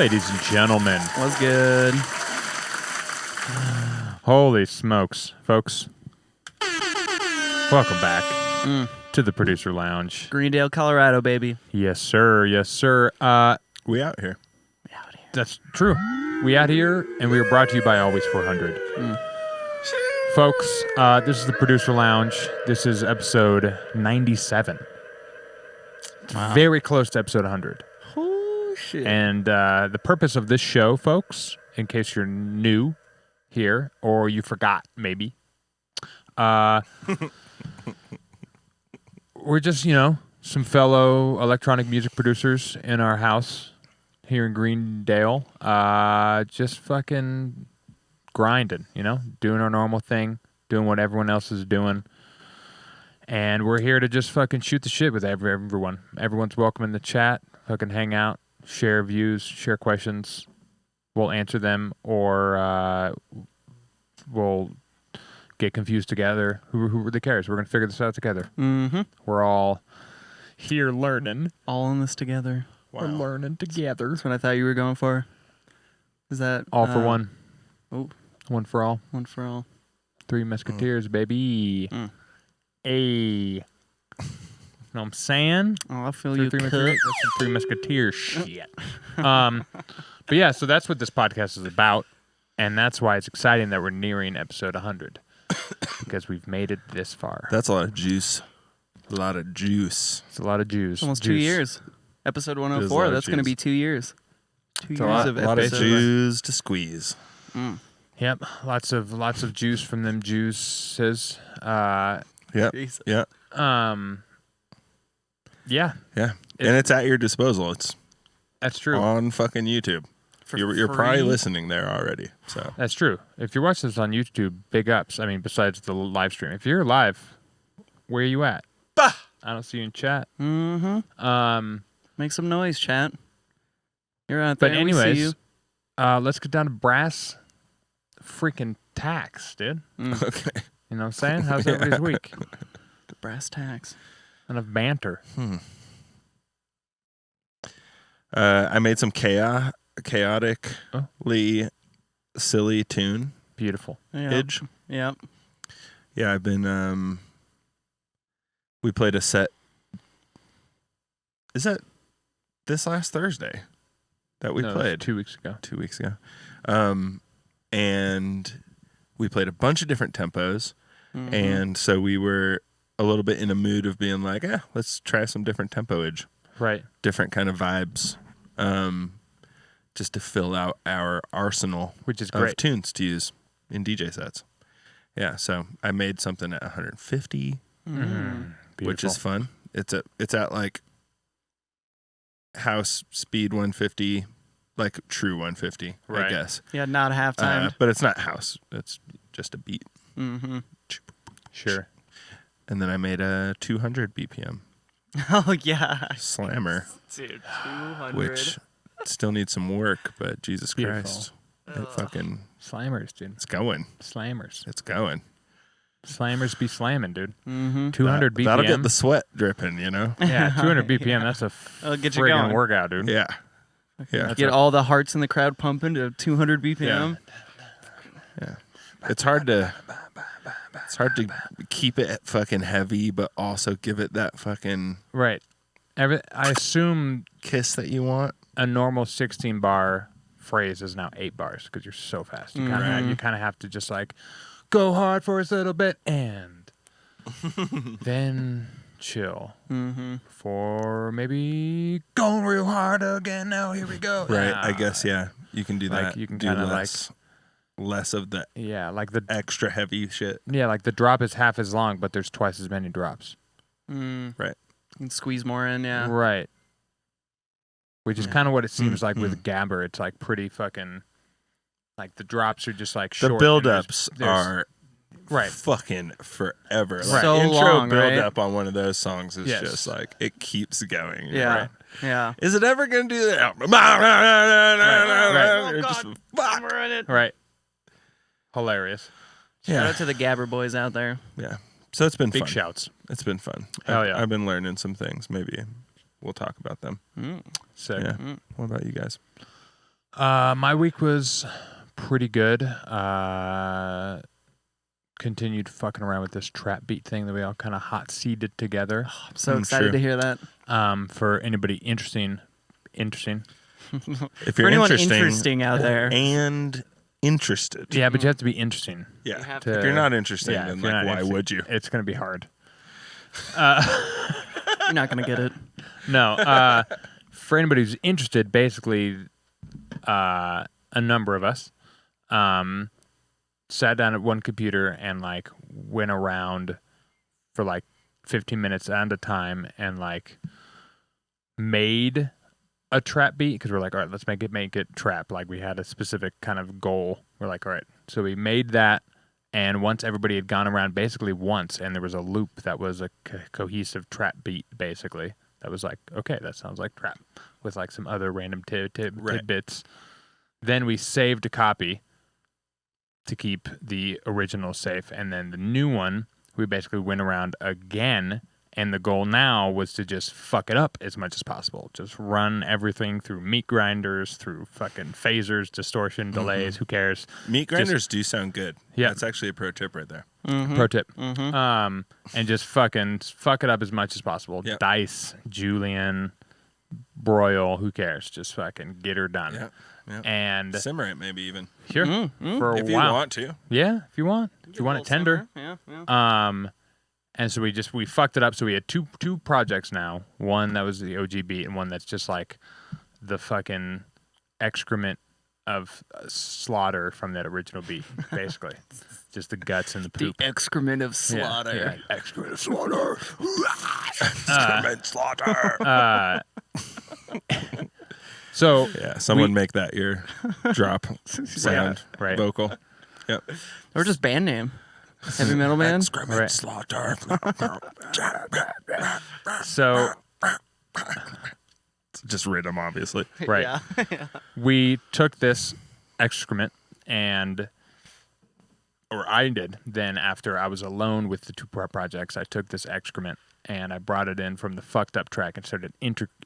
Ladies and gentlemen. What's good? Holy smokes, folks. Welcome back to the Producer Lounge. Greendale, Colorado, baby. Yes, sir. Yes, sir. We out here. That's true. We out here, and we are brought to you by Always 400. Folks, this is the Producer Lounge. This is episode 97. It's very close to episode 100. Oh, shit. And the purpose of this show, folks, in case you're new here or you forgot, maybe, we're just, some fellow electronic music producers in our house here in Greendale, just fucking grinding, doing our normal thing, doing what everyone else is doing. And we're here to just fucking shoot the shit with everyone. Everyone's welcome in the chat, fucking hang out, share views, share questions. We'll answer them, or we'll get confused together. Who really cares? We're going to figure this out together. Mm-hmm. We're all here learning. All in this together. Wow. We're learning together. That's what I thought you were going for. Is that... All for one. Oh. One for all. One for all. Three Musketeers, baby. Hey. Know what I'm saying? Oh, I feel you. That's some Three Musketeers shit. But yeah, so that's what this podcast is about. And that's why it's exciting that we're nearing episode 100. Because we've made it this far. That's a lot of juice. A lot of juice. It's a lot of juice. It's almost 2 years. Episode 104. That's going to be 2 years. 2 years of a lot of episodes. juice to squeeze. Yep. Lots of juice from them juices. Yep. Jesus. Yeah. Yeah. Yeah. And it's at your disposal. It's That's true. on fucking YouTube. You're probably listening there already. So That's true. If you're watching this on YouTube, big ups. I mean, besides the live stream. If you're live, where are you at? Bah! I don't see you in chat. Mm-hmm. Make some noise, chat. You're out there. But we see anyways, you. let's get down to brass freaking tacks, dude. okay. You know what I'm saying? How's everybody's week? The brass tacks. Enough banter. I made some chaotically silly tune. Beautiful. Idge. Yep. Yeah, I've been we played a set. Is that this last Thursday that we played? 2 weeks ago. 2 weeks ago. And we played a bunch of different tempos. And so we were a little bit in a mood of being like, let's try some different tempoage. Right. Different kind of vibes. Just to fill out our arsenal, which is of great, tunes to use in DJ sets. Yeah, so I made something at 150, which is fun. It's at like house speed 150, like true 150, right. I guess. Yeah, not half-timed. But it's not house. It's just a beat. Mm-hmm. Sure. And then I made a 200 BPM. Oh, yeah. Slammer. Dude, 200. Which still needs some work, but Jesus Beautiful. Christ. It fucking... Slammers, dude. It's going. Slammers. It's going. Slammers be slamming, dude. 200 BPM. That'll get the sweat dripping, Yeah, 200 BPM. That's a That'll get you friggin' going. workout, dude. Yeah. Yeah. Get all the hearts in the crowd pumping to 200 BPM. Yeah. It's hard to keep it fucking heavy, but also give it that fucking Right. I assume kiss that you want. a normal 16 bar phrase is now 8 bars because you're so fast. You kind of have to just like go hard for a little bit and then chill for maybe going real hard again. Now here we go. Right. I guess you can do that. Like you can do kind of less of the like the extra heavy shit. Yeah, like the drop is half as long, but there's twice as many drops. Right. You can squeeze more in, yeah. Right. Which is kind of what it seems like with Gabber. It's like pretty fucking, like the drops are just like short. The build-ups are right fucking forever. Right. Like So intro long, build-up on one of those songs is Yes. just like, it keeps going. Yeah. Right? Yeah. Is it ever going to do that? Right. You're just, fuck. Right. Hilarious. Shout out to the Gabber boys out there. Yeah. So it's been Big fun. shouts. It's been fun. Hell yeah. I've been learning some things. Maybe we'll talk about them. Sick. Yeah. What about you guys? My week was pretty good. Continued fucking around with this trap beat thing that we all kind of hot seeded together. I'm so excited to hear that. For anybody interesting. If For you're anyone interesting out there. and interested. Yeah, but you have to be interesting. Yeah. You have If you're not interesting, then if you're not why interesting, would you? It's going to be hard. You're not going to get it. No. For anybody who's interested, basically, a number of us sat down at one computer and like went around for like 15 minutes at a time and like made a trap beat because we're like, all right, let's make it trap. Like we had a specific kind of goal. We're like, all right, so we made that, and once everybody had gone around basically once, and there was a loop that was a cohesive trap beat basically. That was like, okay, that sounds like trap with like some other random tidbits. Then we saved a copy to keep the original safe, and then the new one, we basically went around again, and the goal now was to just fuck it up as much as possible. Just run everything through meat grinders, through fucking phasers, distortion, delays, who cares? Meat grinders do sound good. Yeah. That's actually a pro tip right there. Pro tip. And just fucking fuck it up as much as possible. Yep. Dice, Julian, broil, who cares? Just fucking get her done. Yeah. And simmer it maybe even. sure, for a If you while. want to. Yeah, if you want. If you want it tender. Yeah. And so we fucked it up. So we had two projects now. One that was the OG beat, and one that's just like the fucking excrement of slaughter from that original beat, basically. Just the guts and the poop. The excrement of slaughter. Yeah, excrement of slaughter. Excrement slaughter. So yeah, someone make that your drop sound right. vocal. Yep. Or just band name. Heavy metal band. Excrement slaughter. So just rhythm, obviously. right. Yeah. We took this excrement or I did, then after I was alone with the two projects, I took this excrement and I brought it in from the fucked up track and started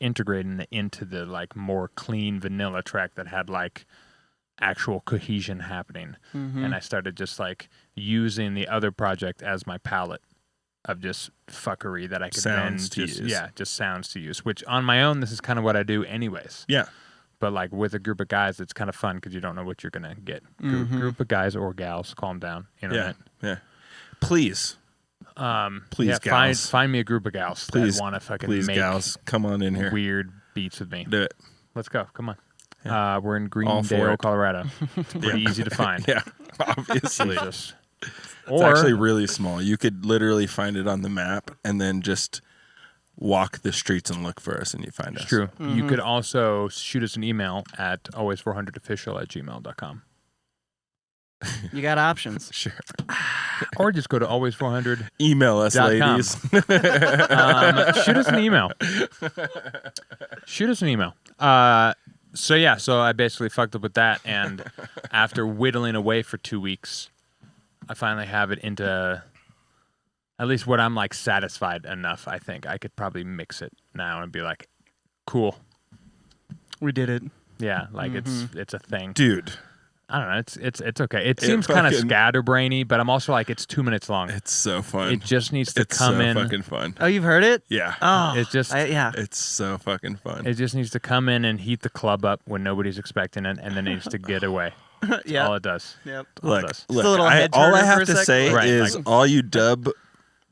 integrating it into the like more clean vanilla track that had like actual cohesion happening. And I started just like using the other project as my palette of just fuckery that I could Sounds then to just, use. yeah, just sounds to use, which on my own, this is kind of what I do anyways. Yeah. But like with a group of guys, it's kind of fun because you don't know what you're going to get. Group of guys or gals, calm down. Internet. Yeah. Please. Please, yeah, gals. find me a group of gals Please that want to fucking Please, make gals, come on in here. weird beats with me. Do it. Let's go. Come on. Yeah. We're in All for Greendale, it. Colorado. It's pretty easy to find. Yeah, obviously. Jesus. It's actually really small. You could literally find it on the map and then just walk the streets and look for us and you find us. It's true. You could also shoot us an email at always400official@gmail.com. You got options. Sure. Or just go to always400. Email us, .com. ladies. Shoot us an email. Shoot us an email. So I basically fucked up with that, and after whittling away for 2 weeks, I finally have it into at least what I'm like satisfied enough. I think I could probably mix it now and be like, cool. We did it. Yeah, like it's a thing. Dude, I don't know. It's okay. It seems kind of scatterbrainy, but I'm also like, it's 2 minutes long. it's so fun. It just needs to it's come so in. fucking fun. Oh, you've heard it? Yeah. Oh, It's just- yeah. It's so fucking fun. It just needs to come in and heat the club up when nobody's expecting it, and then it needs to get away. That's Yeah. all it does. Yep. All it Look, does. Just a little head all I turner have for a to sec. say Right, is like- all you dub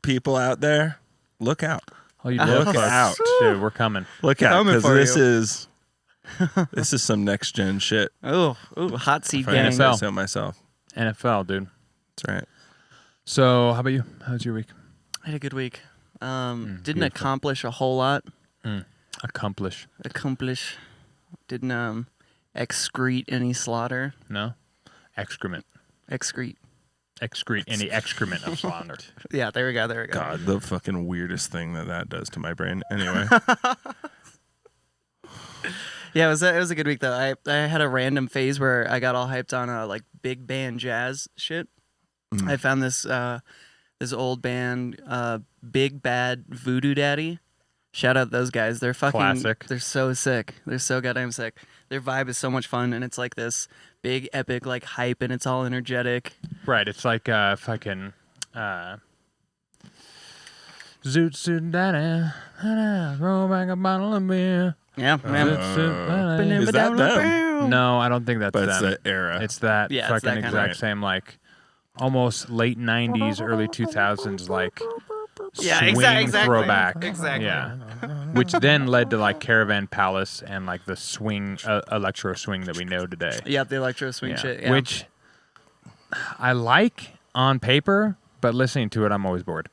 people out there, look out. Oh, you Look folks. out. Dude, we're coming. Look out, Coming because for this you. is this is some next gen shit. Oh, hot seat If I gang. say NFL. so myself. NFL, dude. That's right. So, how about you? How's your week? I had a good week. Didn't beautiful. accomplish a whole lot. Accomplish. Didn't excrete any slaughter. No? Excrement. Excrete. Excrete any excrement of slaughter. Yeah, there we go. God, the fucking weirdest thing that does to my brain. Anyway. Yeah, it was a good week though. I had a random phase where I got all hyped on like big band jazz shit. I found this old band, Big Bad Voodoo Daddy. Shout out those guys. They're fucking Classic. They're so sick. They're so goddamn sick. Their vibe is so much fun, and it's like this big epic like hype, and it's all energetic. Right. It's like fucking zoot zoot da roll back a bottle of beer. Yeah, man. Is that them? No, I don't think that's But it's them. the era. It's that Yeah, it's fucking that kinda- exact same like almost late 90s, early 2000s like Yeah, swing exactly. throwback. Exactly. Yeah. Which then led to like Caravan Palace and like the swing electro swing that we know today. Yeah, the electro swing Yeah. shit. Yeah. Which I like on paper, but listening to it I'm always bored.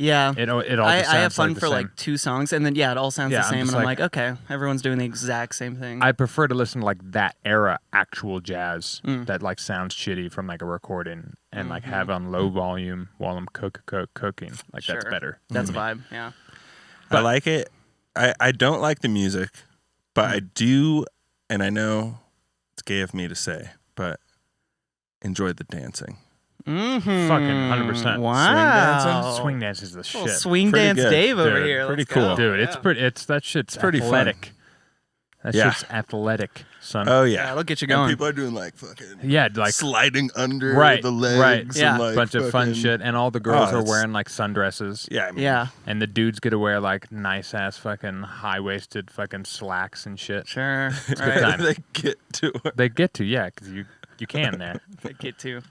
yeah. It all just I have sounds fun like the for same. like 2 songs, and then it all sounds Yeah, the I'm same, just and I'm like- like, okay, everyone's doing the exact same thing. I prefer to listen to like that era actual jazz Mm. that like sounds shitty from like a recording and like Mm-hmm. have on low volume while I'm cooking. Like that's Sure. better. That's to me. vibe. Yeah. I like it. I don't like the music, but I do, and I know it's gay of me to say, but enjoy the dancing. Mm-hmm. Fucking 100%. Wow. Swing dance is the Little shit. swing Pretty dance good, Dave over dude. here. Pretty Let's cool. go. Dude, it's Yeah. pretty that shit's pretty fun. athletic. That Yeah. shit's athletic, son. Oh Yeah, yeah, it'll get you and going. people are doing like fucking yeah, like sliding under Right, the right. legs. Yeah. and like bunch of fun fucking- shit and all the girls Oh, are it's- wearing like sundresses. Yeah, I mean, Yeah, And the dudes get to wear like nice ass fucking high waisted fucking slacks and shit. sure. good Right. time. they get to it. They get to, yeah, because you can there. I get to.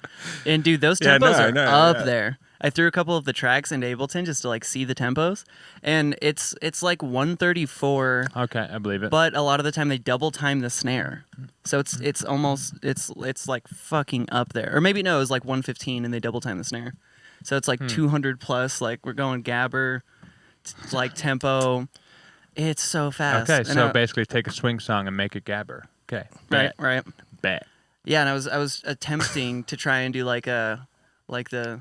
And dude, those Yeah, tempos no, I are know, up yeah. there. I threw a couple of the tracks into Ableton just to like see the tempos, and it's like 134. Okay, I believe it. But a lot of the time they double time the snare, so it's almost it's like fucking up there. Or maybe no, it was like 115 and they double time the snare, so it's like 200 plus. Like we're going gabber, like tempo. It's so fast. Okay, And so basically take a swing song and make it gabber. Okay, right, right. bet. Yeah, and I was attempting to try and do like the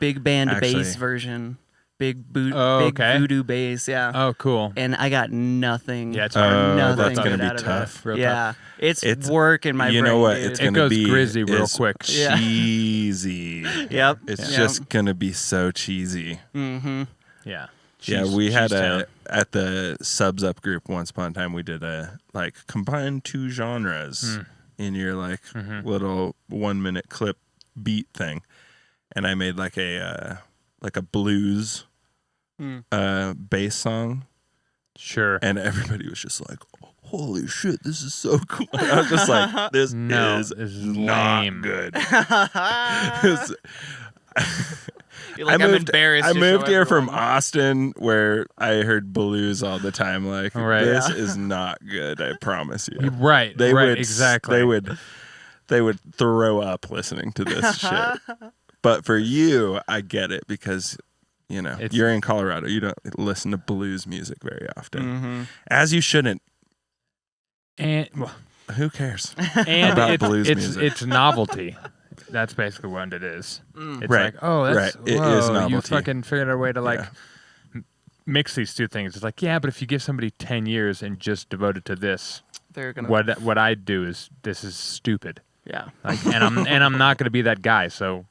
big band Actually- bass version, big Oh, big okay. voodoo bass. Yeah. Oh, cool. And I got nothing. Yeah, it's Oh, hard. nothing that's good gonna be out of it. tough. Real Yeah, tough. it's work in my You brain. know what? dude. It's It gonna goes be grizzy real is quick. Yeah. cheesy. Yep. It's Yep. just gonna be so cheesy. Mm-hmm. Yeah. Yeah, Cheese- we had cheese town. at the subs up group once upon a time. We did a like combine 2 genres in your like little 1 minute clip beat thing, and I made like a blues bass song, Sure. and everybody was just like, "Holy shit, this is so cool!" And I was just like, "This No, is this is not lame. good." You're like, I'm embarrassed. I to moved show here from everyone. Austin, where I heard blues all the time. Like, Right. this is not good. I promise you. Right. They right. would Exactly. They would throw up listening to this shit. But for you, I get it because you know It's- you're in Colorado. You don't listen to blues music very often, Mhm. as you shouldn't. And well, Who cares? and About blues it's music. novelty. That's basically what it is. It's Right. like, oh, that's Right. It whoa, is You novelty. fucking figured out a way to like Yeah. mix these two things. It's like, yeah, but if you give somebody 10 years and just devote it to this, They're gonna. what I do is this is stupid. Yeah. Like, and I'm not going to be that guy. So,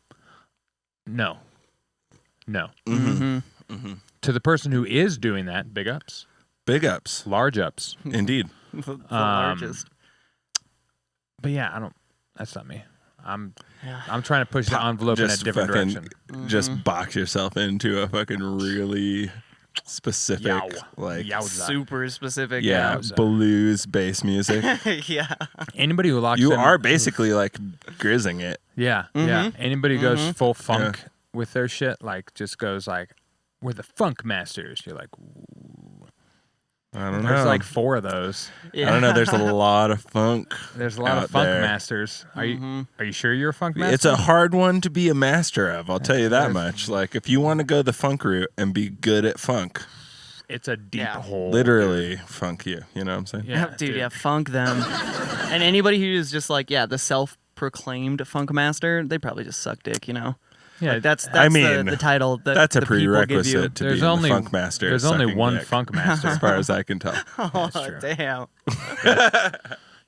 no. Mm-hmm. To the person who is doing that, big ups, Big ups, large ups. indeed. The largest. But yeah, I don't. That's not me. I'm Yeah. trying to push the envelope in a Just different fucking- direction. Just box yourself into a fucking really specific, Yow. like, Yowza. Super specific. yeah, Yowza. blues bass music. Yeah. Anybody who locks You in, are basically like grizzing it. Yeah, Mm-hmm. yeah. Anybody who goes full funk with their shit, like just goes like, we're the funk masters. You're like, ooh. I don't There's know. like 4 of those. I don't know. There's a lot of funk. There's a lot out of funk there. masters. Are you sure you're a funk master? It's a hard one to be a master of. I'll tell you that much. Like if you want to go the funk route and be good at funk, It's a deep Yeah. hole. literally funk you. You know what I'm saying? Yeah, dude, yeah, funk them. And anybody who is just like, the self-proclaimed funk master, they probably just suck dick, you know? Yeah, Like, that's I mean, the title that That's a the people give you. prerequisite to There's being only the funk master. There's only sucking one dick, funk master. as far as I can tell. Oh, true. damn.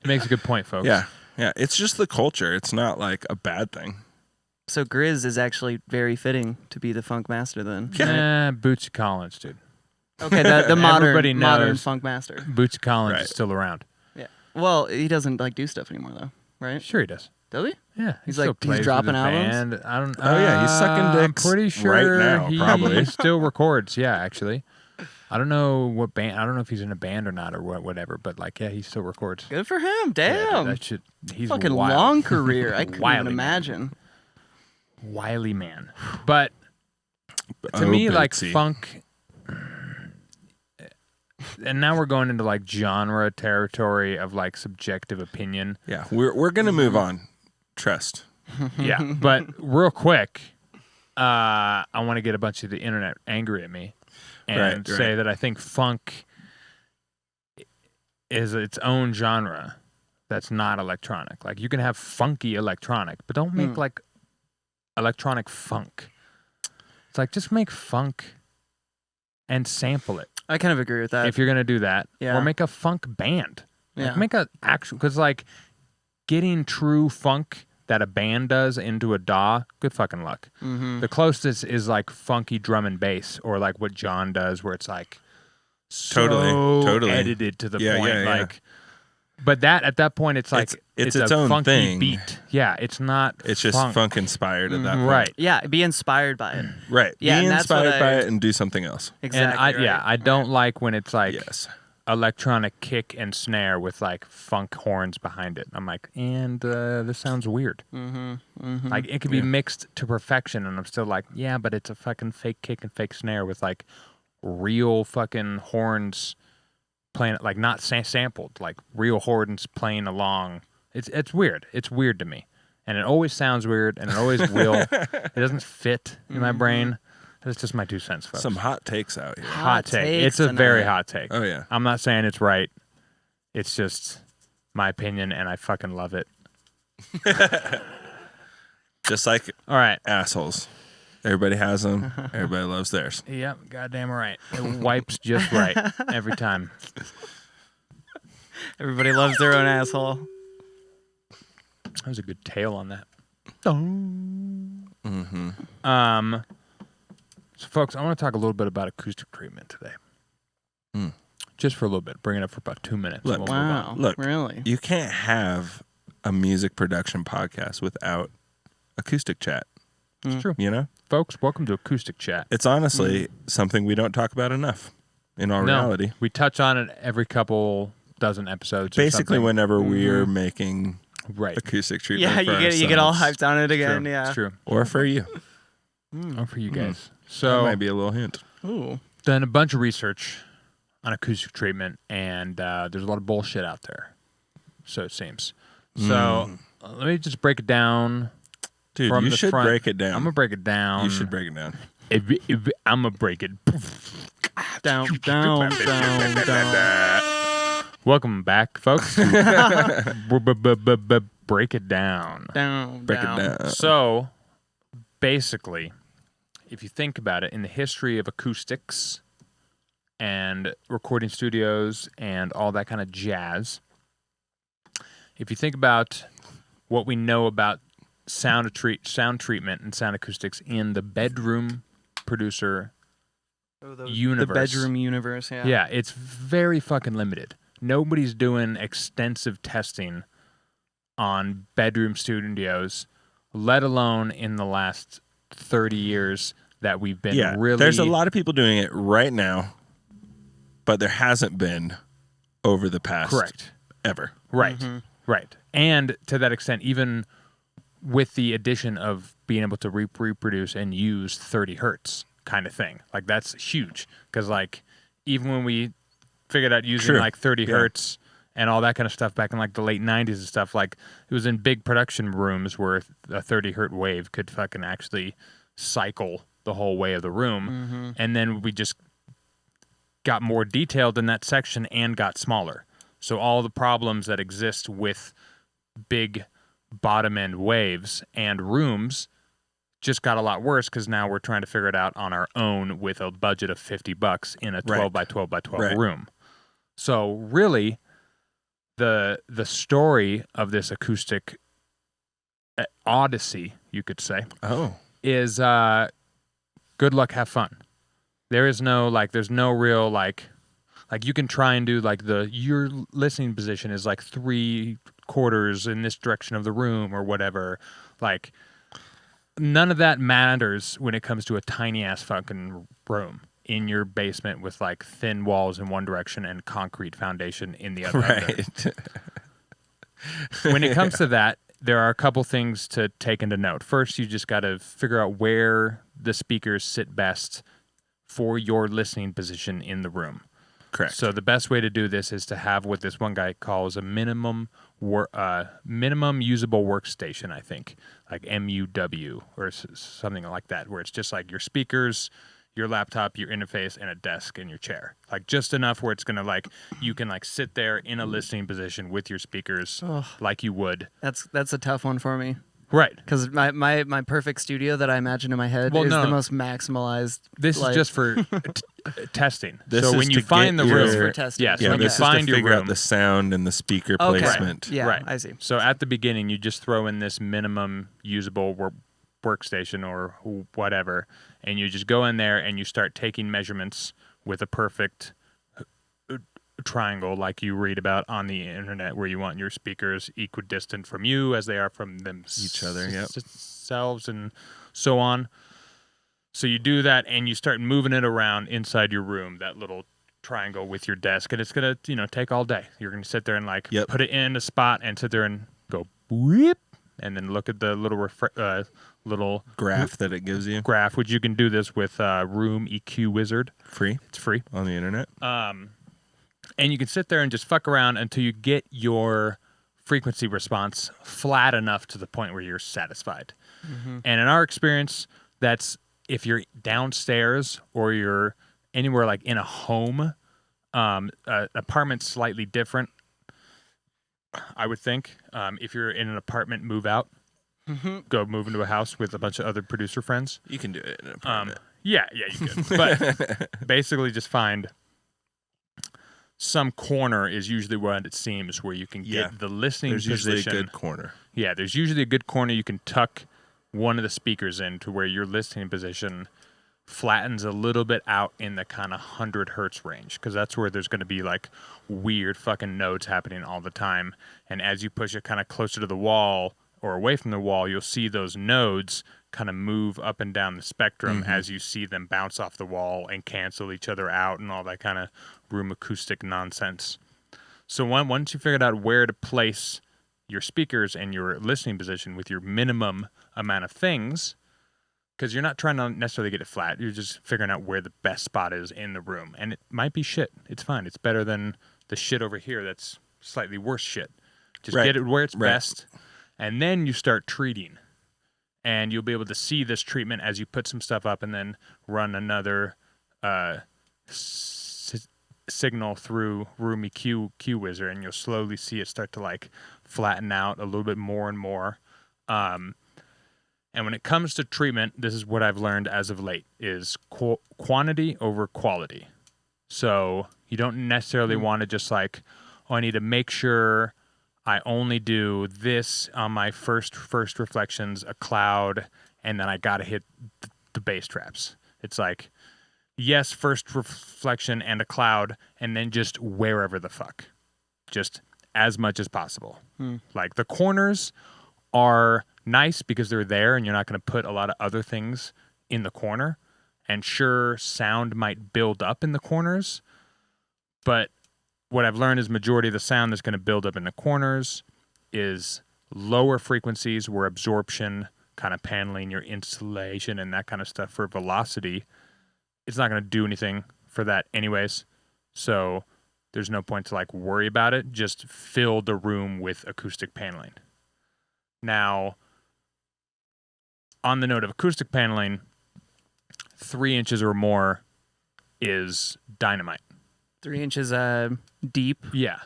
He makes a good point, folks. Yeah, yeah. It's just the culture. It's not like a bad thing. So Grizz is actually very fitting to be the funk master then. Bootsy Collins, dude. Okay, the modern Everybody modern knows funk master. Bootsy Collins Right. is still around. Yeah. Well, he doesn't like do stuff anymore though, right? Sure he does. Does he? Yeah, he He's still like- he's plays with dropping his albums? band. I don't. Oh, yeah, he's sucking I'm dicks pretty sure right now, he probably. still records. Yeah, actually, I don't know what band. I don't know if he's in a band or not or whatever. But like, yeah, he still records. Good for him. Yeah, dude, Damn. that shit. He's Fucking wild. long career. I couldn't Wily even man. imagine. Wily man. But to Oh, me, like Bootsy. funk. And now we're going into like genre territory of like subjective opinion. Yeah, we're gonna move on. Trust. Yeah, but real quick, I want to get a bunch of the internet angry at me and Right, say right. that I think funk is its own genre that's not electronic. Like you can have funky electronic, but don't make like electronic funk. It's like just make funk and sample it I kind of agree with that. if you're gonna do that, Yeah. or make a funk band. Like, Yeah. make a actual because like getting true funk that a band does into a DAW, good fucking luck. Mm-hmm. The closest is like funky drum and bass, or like what John does, where it's like Totally. edited to the Yeah, point. yeah, yeah. Like, but that at that point, it's like It's a its own funky thing. beat. Yeah, it's not. It's just funk inspired at that point. right. Yeah, be inspired by it. Right. Yeah, Be and that's what inspired by I- it and do something else. Exactly. And I don't like when it's like Yes. electronic kick and snare with like funk horns behind it. I'm like, and this sounds weird. Mm-hmm. Like it could be mixed to perfection, and I'm still like, yeah, but it's a fucking fake kick and fake snare with like real fucking horns playing, like not sampled, like real horns playing along. It's weird. It's weird to me, and it always sounds weird, and it always will. It doesn't fit in my brain. That's just my 2 cents, folks. Some hot takes out here. hot take. takes It's a very tonight. hot take. Oh yeah. I'm not saying it's right. It's just my opinion, and I fucking love it. Just like All right. assholes. Everybody has them. Everybody loves theirs. Yep, goddamn right. It wipes just right every time. Everybody loves their own asshole. That was a good tail on that. Mm-hmm. So, folks, I want to talk a little bit about acoustic treatment today. Mm. Just for a little bit. Bring it up for about 2 minutes. Look, and we'll move on. Wow. Look, Really? You can't have a music production podcast without acoustic chat. It's true. You know? Folks, welcome to Acoustic Chat. It's honestly something we don't talk about enough in all reality. We touch on it every couple dozen episodes. Basically, or something. whenever we're making Right. acoustic treatment Yeah, for you get all ourselves. hyped on it It's again. true. Yeah. It's true. Or for you. Or for you guys. That So, might be a little hint. Ooh. done a bunch of research on acoustic treatment, and there's a lot of bullshit out there. So it seems. So let me just break it down. Dude, from you the should front. break it down. I'm gonna break it down. You should break it down. I'm gonna break it. Down, down, down, down, Welcome back, folks. Break it down. down. Break it down. So, basically, if you think about it, in the history of acoustics and recording studios and all that kind of jazz, if you think about what we know about sound treatment and sound acoustics in the bedroom producer universe. The bedroom universe. Yeah. Yeah, it's very fucking limited. Nobody's doing extensive testing on bedroom studios, let alone in the last 30 years that we've been Yeah, really... there's a lot of people doing it right now, but there hasn't been over the past Correct. ever. Right, right. And to that extent, even with the addition of being able to reproduce and use 30 hertz kind of thing. Like, that's huge. Because, like, even when we figured out using, True. like, 30 Yeah. hertz and all that kind of stuff back in, like, the late 90s and stuff, like, it was in big production rooms where a 30 hertz wave could fucking actually cycle the whole way of the room. And then we just got more detailed in that section and got smaller. So all the problems that exist with big bottom end waves and rooms just got a lot worse because now we're trying to figure it out on our own with a budget of $50 in a 12 Right. by 12 by 12 Right. room. So really, the story of this acoustic odyssey, you could say, Oh, is good luck, have fun. There is no like, there's no real like you can try and do like your listening position is like 3/4 in this direction of the room or whatever. Like none of that matters when it comes to a tiny ass fucking room in your basement with like thin walls in one direction and concrete foundation in the other. Right. When it comes to that, there are a couple things to take into note. First, you just got to figure out where the speakers sit best for your listening position in the room. Correct. So the best way to do this is to have what this one guy calls a minimum usable workstation, I think, like MUW or something like that, where it's just like your speakers, your laptop, your interface, and a desk and your chair. Like just enough where it's gonna like you can like sit there in a listening position with your speakers like you would. That's a tough one for me. Right. Because my perfect studio that I imagine in my head is the most maximized. This is just for testing. This so is when you to find the get room, This is for testing. yes, Yeah, when you this is find to your figure room, out the sound and the speaker placement. Yeah, Right. I see. So at the beginning, you just throw in this minimum usable workstation or whatever, and you just go in there and you start taking measurements with a perfect triangle like you read about on the internet, where you want your speakers equidistant from you as they are from Each other, yep. themselves and so on. So you do that and you start moving it around inside your room, that little triangle with your desk, and it's gonna take all day. You're gonna sit there and like put it in a spot and sit there and go whip, and then look at the little little graph that it gives you. Graph, which you can do this with Room EQ Wizard. Free. It's free on the internet. And you can sit there and just fuck around until you get your frequency response flat enough to the point where you're satisfied. Mm-hmm. And in our experience, that's if you're downstairs or you're anywhere like in a home, apartment's slightly different, I would think. If you're in an apartment, move out. Mm-hmm. Go move into a house with a bunch of other producer friends. You can do it in an apartment. Yeah, you can. But basically just find some corner is usually what it seems where you can get the listening position. There's usually a good corner. Yeah, there's usually a good corner you can tuck one of the speakers in to where your listening position flattens a little bit out in the kind of 100 hertz range, because that's where there's going to be like weird fucking nodes happening all the time. And as you push it kind of closer to the wall or away from the wall, you'll see those nodes kind of move up and down the spectrum as you see them bounce off the wall and cancel each other out and all that kind of room acoustic nonsense. So once you figured out where to place your speakers and your listening position with your minimum amount of things, because you're not trying to necessarily get it flat, you're just figuring out where the best spot is in the room. And it might be shit. It's fine. It's better than the shit over here that's slightly worse shit. Just get it where it's best, and then you start treating. And you'll be able to see this treatment as you put some stuff up and then run another signal through Room EQ Wizard, and you'll slowly see it start to like flatten out a little bit more and more. And when it comes to treatment, this is what I've learned as of late, is quantity over quality. So you don't necessarily want to just like, I need to make sure I only do this on my first reflections, a cloud, and then I got to hit the bass traps. It's like, yes, first reflection and a cloud, and then just wherever the fuck. Just as much as possible. Like the corners are nice because they're there and you're not going to put a lot of other things in the corner. And sure, sound might build up in the corners, but what I've learned is majority of the sound that's going to build up in the corners is lower frequencies where absorption, kind of paneling your insulation and that kind of stuff for velocity, it's not going to do anything for that anyways. So there's no point to like worry about it. Just fill the room with acoustic paneling. Now, on the note of acoustic paneling, 3 inches or more is dynamite. 3 inches deep. Yeah.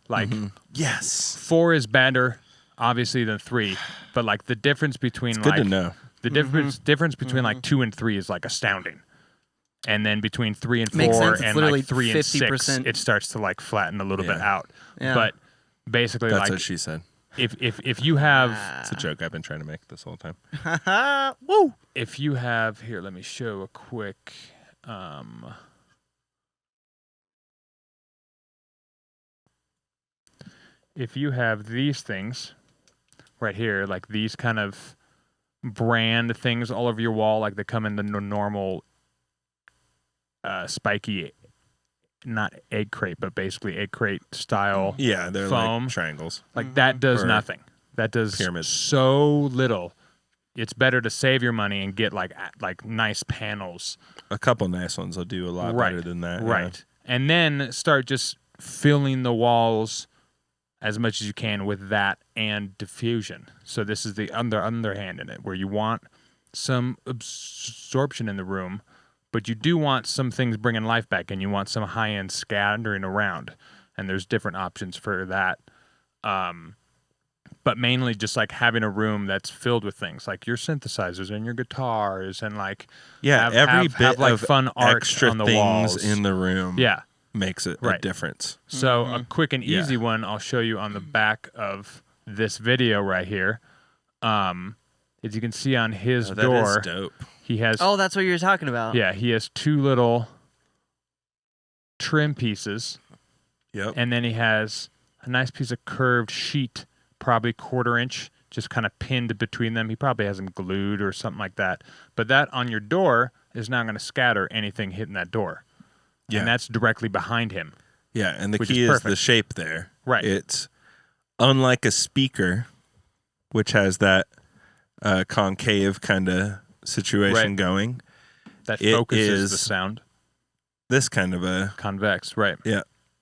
Like, yes, 4 is better, obviously, than 3. But like the difference between it's good to know. The difference between like 2 and 3 is like astounding. And then between 3 and 4 Makes sense. It's and literally like 3 and 6, 50%. it starts to like flatten a little bit out. Yeah. But basically, That's like what she said. if you have It's a joke I've been trying to make this whole time. Woo! if you have here, let me show a quick if you have these things right here, like these kind of brand things all over your wall, like they come in the normal spiky, not egg crate, but basically egg crate style Yeah, they're foam. like triangles. Like that does Or nothing. That does pyramids. so little. It's better to save your money and get like nice panels. A couple nice ones will do a lot better than that. Right. And then start just filling the walls as much as you can with that and diffusion. So this is the underhand in it, where you want some absorption in the room, but you do want some things bringing life back, and you want some high-end scattering around. And there's different options for that. But mainly just like having a room that's filled with things like your synthesizers and your guitars and like every bit have like of fun art extra on the things walls in the room. Yeah. Makes it a Right. difference. So a quick and easy Yeah. one I'll show you on the back of this video right here. As you can see on his That door, is dope. he has Oh, that's what you were talking about. yeah, he has two little trim pieces, Yep. and then he has a nice piece of curved sheet, probably 1/4 inch, just kind of pinned between them. He probably has them glued or something like that. But that on your door is not going to scatter anything hitting that door. Yeah. And that's directly behind him. Yeah, and the which key is is the perfect. shape there. Right. It's unlike a speaker, which has that concave kind of situation Right. going. That It focuses the is- sound. This kind of a Convex, right.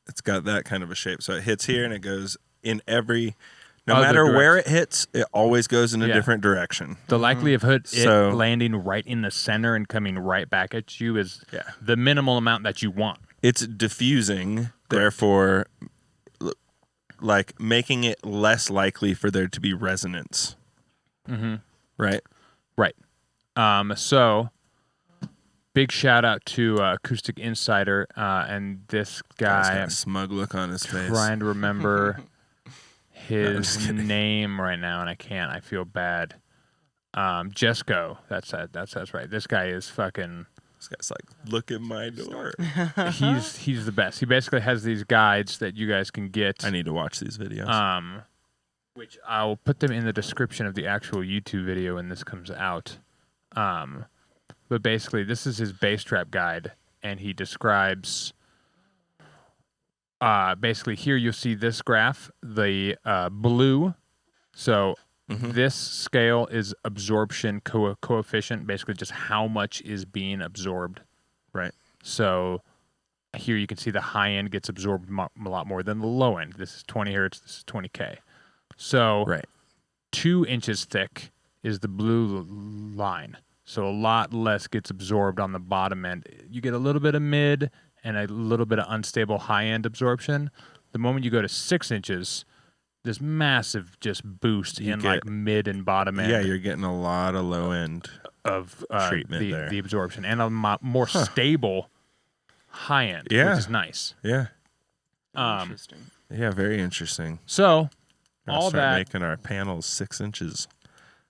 it's got that kind of a shape. So it hits here and it goes in every no Other matter where direction. it hits, it always goes in a Yeah. different direction. The likelihood So- it landing right in the center and coming right back at you is Yeah. the minimal amount that you want. It's diffusing, therefore like making it less likely for there to be resonance. Mm-hmm. Right? Right. So big shout out to Acoustic Insider and this Guy's got guy. a smug look on his face. Trying to remember just his kidding. name right now, and I can't. I feel bad. Jesco. That's right. This guy is fucking. This guy's like, look at my door. He's the best. He basically has these guides that you guys can get. I need to watch these videos. Which I'll put them in the description of the actual YouTube video when this comes out. But basically, this is his bass trap guide, and he describes. Basically, here you'll see this graph, the blue. So this scale is absorption coefficient, basically just how much is being absorbed. Right. So here you can see the high end gets absorbed a lot more than the low end. This is 20 hertz, this is 20K. So Right. 2 inches thick is the blue line. So a lot less gets absorbed on the bottom end. You get a little bit of mid and a little bit of unstable high end absorption. The moment you go to 6 inches, this massive just boost You in get- like mid and bottom end Yeah, you're getting a lot of low end. of treatment there. the absorption and a more stable high end, Yeah. which is nice. Yeah. Interesting. Yeah, very interesting. So Gotta all start that making our panels 6 inches.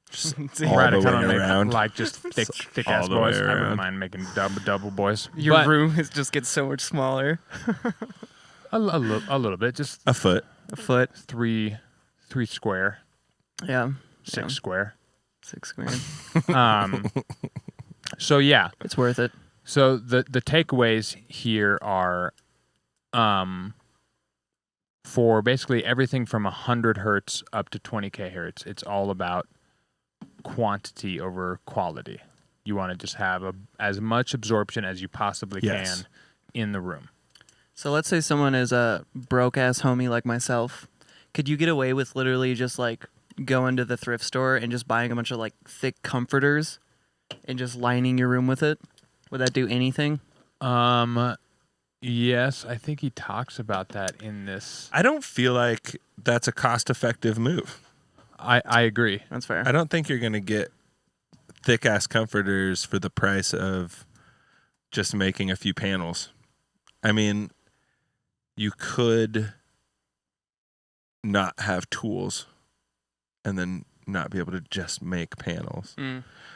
Just See, all right, the I kind way of around. make like just thick all ass the way boys. I wouldn't around. mind making double boys. Your But room just gets so much smaller. a little bit, just A foot. A foot. three square, Yeah. 6 square. 6 grand. So yeah, It's worth it. so the takeaways here are, for basically everything from 100 hertz up to 20K hertz, it's all about quantity over quality. You want to just have as much absorption as you possibly Yes. can in the room. So let's say someone is a broke ass homie like myself. Could you get away with literally just like going to the thrift store and just buying a bunch of like thick comforters and just lining your room with it? Would that do anything? Yes, I think he talks about that in this. I don't feel like that's a cost-effective move. I agree. That's fair. I don't think you're going to get thick-ass comforters for the price of just making a few panels. I mean, you could not have tools and then not be able to just make panels.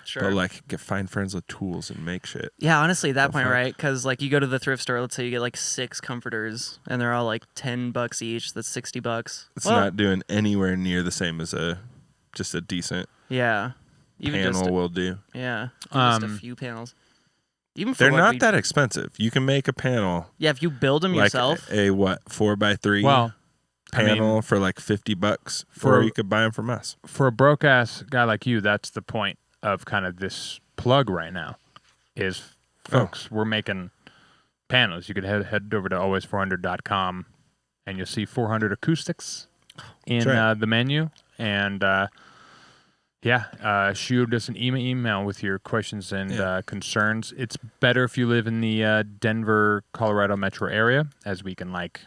Sure. But like find friends with tools and make shit. Yeah, honestly, at that Go point, for it. right? Because like you go to the thrift store, let's say you get like 6 comforters, and they're all like $10 each. That's $60. It's not doing anywhere near the same as just a decent Yeah. Even panel just will do. yeah, even just a few panels. Even for They're what not we- that expensive. You can make a panel Yeah, if you build them like yourself. a 4x3 Well, panel for like $50, for- or you could buy them from us. for a broke ass guy like you, that's the point of kind of this plug right now. Is folks, we're making panels. You could head over to always400.com and you'll see 400 acoustics in right. the menu. And shoot us an email with your questions and concerns. It's better if you live in the Denver, Colorado metro area, as we can like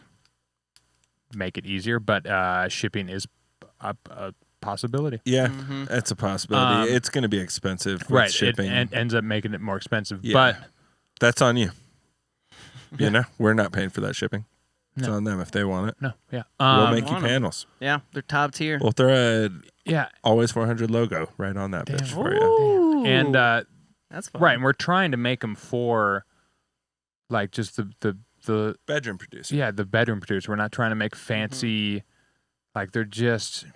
make it easier. But shipping is a possibility. Yeah, that's a possibility. It's going to be expensive with Right. shipping. It ends up making it more expensive. Yeah. But That's on you. You know, we're not paying for that shipping. It's on them if they want it. no, yeah. We'll make you want 'em. panels. Yeah, they're top tier. We'll throw a yeah. Always 400 logo right on that bitch for you. Ooh, And that's fun. right, and we're trying to make them for like just the Bedroom producer. the bedroom producer. We're not trying to make fancy like they're just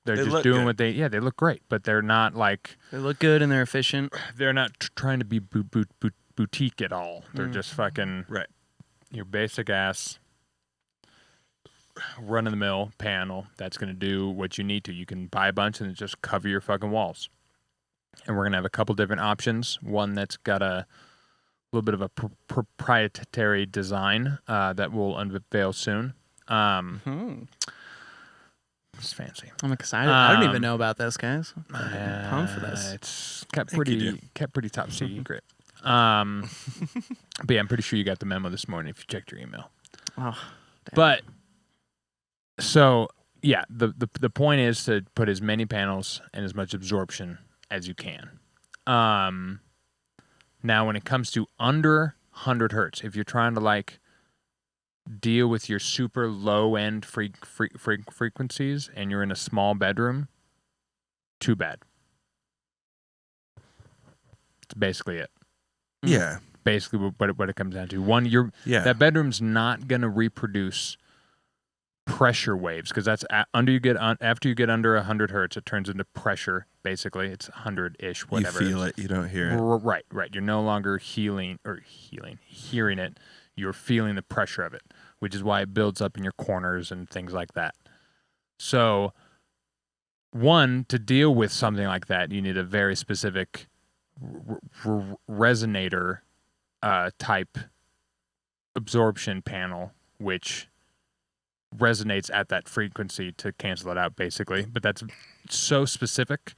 look doing good. what they they look great, but they're not like They look good and they're efficient. they're not trying to be boutique at all. They're just fucking Right. your basic ass run of the mill panel that's going to do what you need to. You can buy a bunch and just cover your fucking walls. And we're going to have a couple different options. One that's got a little bit of a proprietary design that we'll unveil soon. It's fancy. I'm excited. I don't even know about this, guys. I'm pumped for this. It's kept think you pretty top secret. But yeah, I'm pretty sure you got the memo this morning if you checked your email. Oh, damn. But so yeah, the point is to put as many panels and as much absorption as you can. Now, when it comes to under 100 hertz, if you're trying to like deal with your super low end frequencies and you're in a small bedroom, too bad. That's basically it. Yeah. Basically, what it comes down to. One, Yeah. that bedroom's not gonna reproduce pressure waves because that's after you get under 100 hertz, it turns into pressure. Basically, it's 100-ish, whatever. You feel it. You don't hear it. Right. You're no longer hearing it. You're feeling the pressure of it, which is why it builds up in your corners and things like that. So, one, to deal with something like that, you need a very specific resonator type absorption panel, which resonates at that frequency to cancel it out, basically. But that's so specific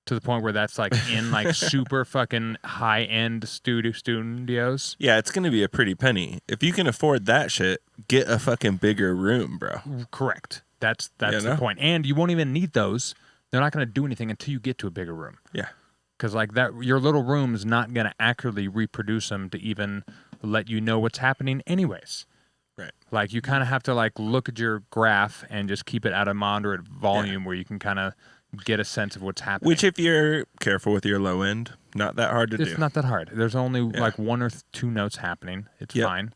to the point where that's like in like super fucking high end studios. Yeah, it's going to be a pretty penny. If you can afford that shit, get a fucking bigger room, bro. Correct. That's You the know? point. And you won't even need those. They're not going to do anything until you get to a bigger room. Yeah. Because like that, your little room's not going to accurately reproduce them to even let you know what's happening anyways. Right. Like you kind of have to like look at your graph and just keep it at a moderate volume where you can kind of get a sense of what's happening. Which, if you're careful with your low end, not that hard to do. It's not that hard. There's only like one or two notes happening. It's fine.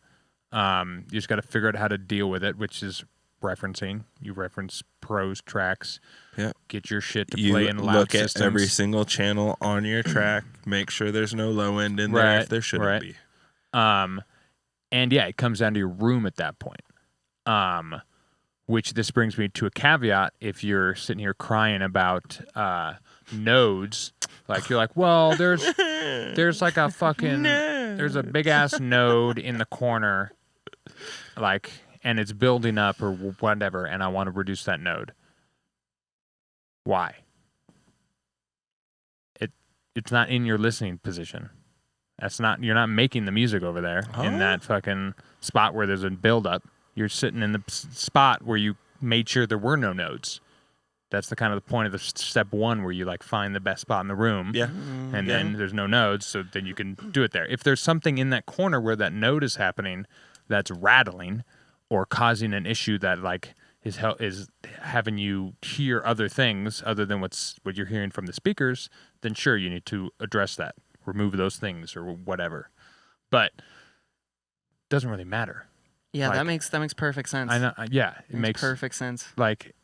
You just got to figure out how to deal with it, which is referencing. You reference pros tracks. Yeah. Get your shit to You play in loud look systems. at every single channel on your track. Make sure there's no low end in there if there shouldn't be. And yeah, it comes down to your room at that point. Which this brings me to a caveat. If you're sitting here crying about nodes, like you're like, well, there's like a fucking there's a big ass node in the corner, like, and it's building up or whatever, and I want to reduce that node. Why? It's not in your listening position. You're not making the music over there in that fucking spot where there's a buildup. You're sitting in the spot where you made sure there were no nodes. That's the kind of the point of the step one where you like find the best spot in the room. Yeah. And then there's no nodes, so then you can do it there. If there's something in that corner where that node is happening that's rattling or causing an issue that like is having you hear other things other than what you're hearing from the speakers, then sure, you need to address that, remove those things or whatever. But it doesn't really matter. Yeah, Like, that makes perfect sense. I know. Yeah, it makes perfect sense. Like,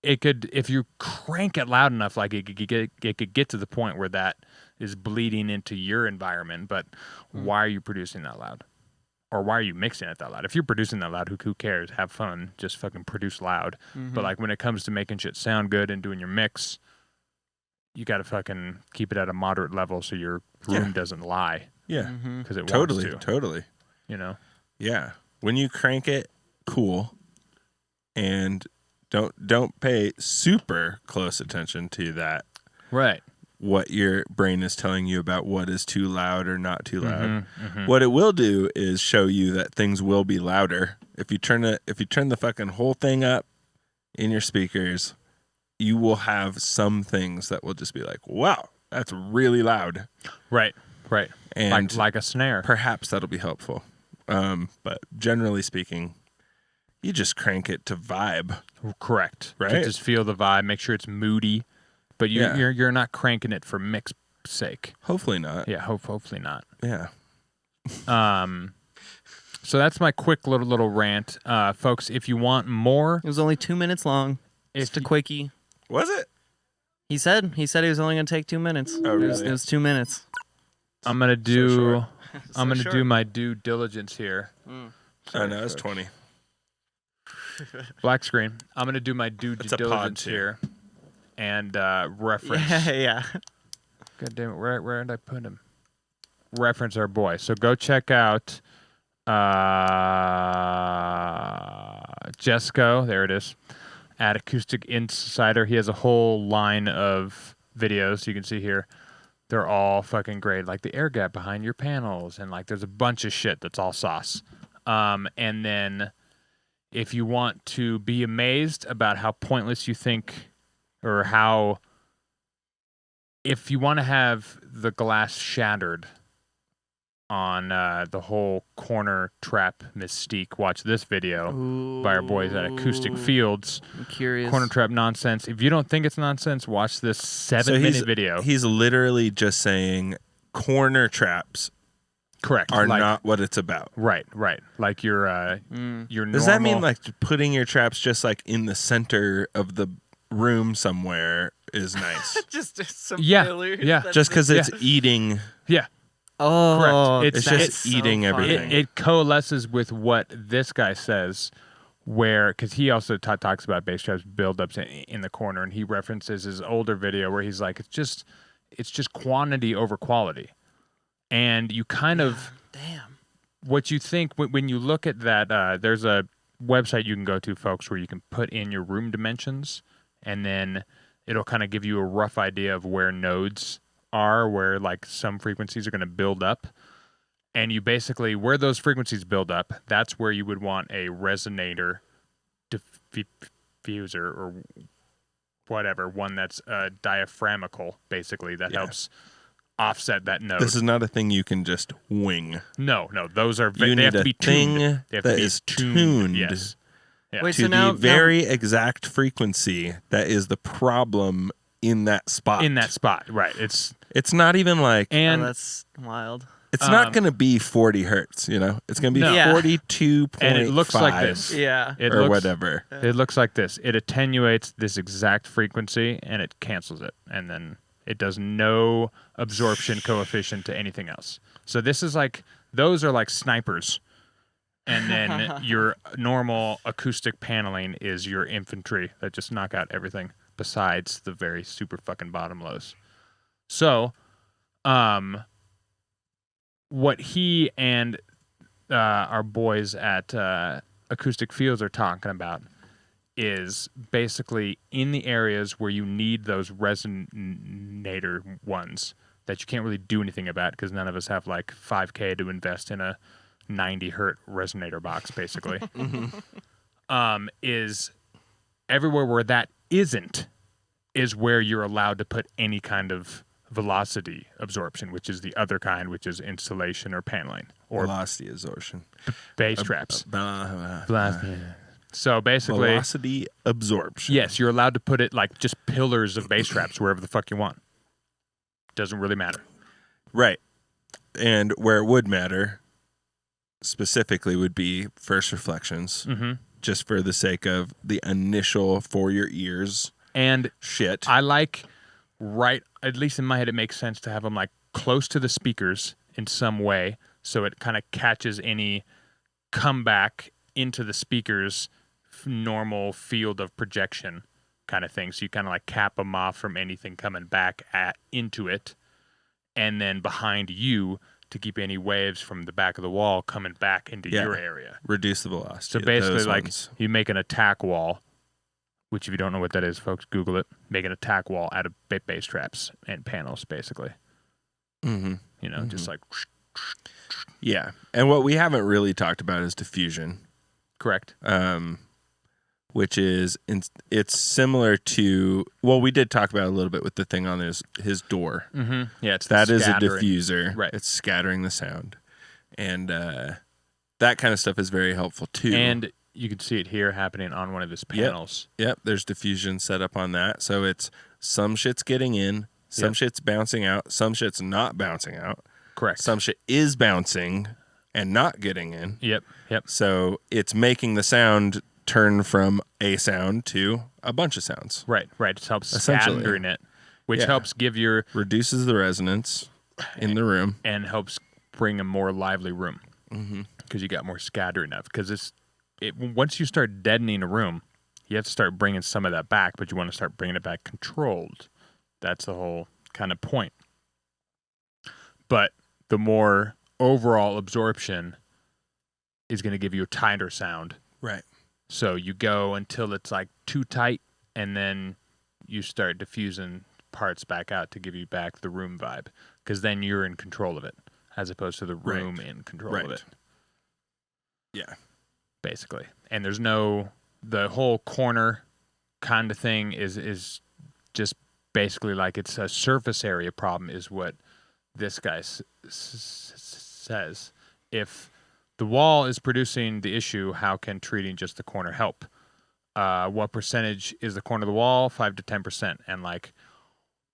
it could, if you crank it loud enough, like it could get to the point where that is bleeding into your environment. But why are you producing that loud? Or why are you mixing it that loud? If you're producing that loud, who cares? Have fun. Just fucking produce loud. But like when it comes to making shit sound good and doing your mix, you got to fucking keep it at a moderate level so your room doesn't lie. Yeah. Because it Totally. wants to. Totally. You know? Yeah. When you crank it, cool. And don't pay super close attention to that. Right. What your brain is telling you about what is too loud or not too loud. What it will do is show you that things will be louder. If you turn the fucking whole thing up in your speakers, you will have some things that will just be like, wow, that's really loud. Right. Right. And like a snare. Perhaps that'll be helpful. But generally speaking, you just crank it to vibe. Correct. Right. To just feel the vibe. Make sure it's moody. But you're not cranking it for mix sake. Hopefully not. Yeah, hopefully not. Yeah. So that's my quick little rant. Folks, if you want more... It was only 2 minutes long. Just a quickie. Was it? He said he was only going to take 2 minutes. Oh, really? It was 2 minutes. I'm going to do... So I'm going to short. do my due diligence here. Oh, no, it's 20. Black screen. I'm going to do my due It's a pod, diligence too. here. And reference... Yeah. God damn it, where did I put him? Reference our boy. So go check out Jesco, there it is, at Acoustic Insider. He has a whole line of videos you can see here. They're all fucking great. Like the air gap behind your panels, and like there's a bunch of shit that's all sauce. And then if you want to be amazed about how pointless you think, or how, if you want to have the glass shattered on the whole corner trap mystique, watch this video by our boys at Acoustic Fields. I'm curious. Corner trap nonsense. If you don't think it's nonsense, watch this 7-minute video. He's literally just saying corner traps Correct. are not what it's about. Right. Like your normal... Does that mean like putting your traps just like in the center of the room somewhere is nice? just some Yeah, fillers. yeah. That's Just because it. it's eating. Yeah. Oh, Correct. It's just eating everything. It coalesces with what this guy says, where, because he also talks about bass traps buildups in the corner, and he references his older video where he's like, it's just quantity over quality, and you kind of what you think when you look at that. There's a website you can go to, folks, where you can put in your room dimensions, and then it'll kind of give you a rough idea of where nodes are, where like some frequencies are going to build up, and you basically, where those frequencies build up, that's where you would want a resonator diffuser or whatever, one that's diaphragmical, basically, that helps offset that node. This is not a thing you can just wing. No, those are You they have need to be a thing tuned. They have that to be is tuned Yes. Yeah. Wait, to so now the very exact frequency that is the problem in that spot. in that spot, right? It's not even like, and that's wild. it's not going to be 40 hertz, you know? It's going to be No. Yeah. 42.5 and it looks like this. Yeah. It or looks, whatever. It looks like this. It attenuates this exact frequency and it cancels it, and then it does no absorption coefficient to anything else. So this is like, those are like snipers. And then your normal acoustic paneling is your infantry that just knock out everything besides the very super fucking bottom lows. So, what he and our boys at Acoustic Fields are talking about is basically in the areas where you need those resonator ones that you can't really do anything about because none of us have like $5,000 to invest in a 90 hertz resonator box, basically. Is everywhere where that isn't is where you're allowed to put any kind of velocity absorption, which is the other kind, which is insulation or paneling or Velocity absorption. bass traps. So basically, velocity absorption. yes, you're allowed to put it like just pillars of bass traps wherever the fuck you want. Doesn't really matter. Right. And where it would matter specifically would be first reflections, just for the sake of the initial for your ears And shit. I like at least in my head, it makes sense to have them like close to the speakers in some way, so it kind of catches any comeback into the speakers' normal field of projection kind of thing. So you kind of like cap them off from anything coming back into it, and then behind you to keep any waves from the back of the wall coming back into your area. Reduce the velocity. So of basically, those like ones. you make an attack wall, which if you don't know what that is, folks, Google it. Make an attack wall out of bass traps and panels, basically. You know, just like. Yeah. And what we haven't really talked about is diffusion. Correct. Which is it's similar to, well, we did talk about it a little bit with the thing on his door. Yeah, it's That the is a scattering. diffuser. Right. It's scattering the sound, and that kind of stuff is very helpful too. And you can see it here happening on one of his panels. Yep. There's diffusion set up on that, so it's some shit's getting in, some shit's bouncing out, some shit's not bouncing out. Correct. Some shit is bouncing and not getting in. Yep. So it's making the sound turn from a sound to a bunch of sounds. Right. It helps Essentially. scattering it, which Yeah. helps give your Reduces the resonance in the room. and helps bring a more lively room because you got more scattering of. Because once you start deadening a room, you have to start bringing some of that back, but you want to start bringing it back controlled. That's the whole kind of point. But the more overall absorption is going to give you a tighter sound. Right. So you go until it's like too tight, and then you start diffusing parts back out to give you back the room vibe, because then you're in control of it, as opposed to the room in control of it. Yeah. Basically. And there's the whole corner kind of thing is just basically like it's a surface area problem is what this guy says. If the wall is producing the issue, how can treating just the corner help? What percentage is the corner of the wall? 5 to 10%. And like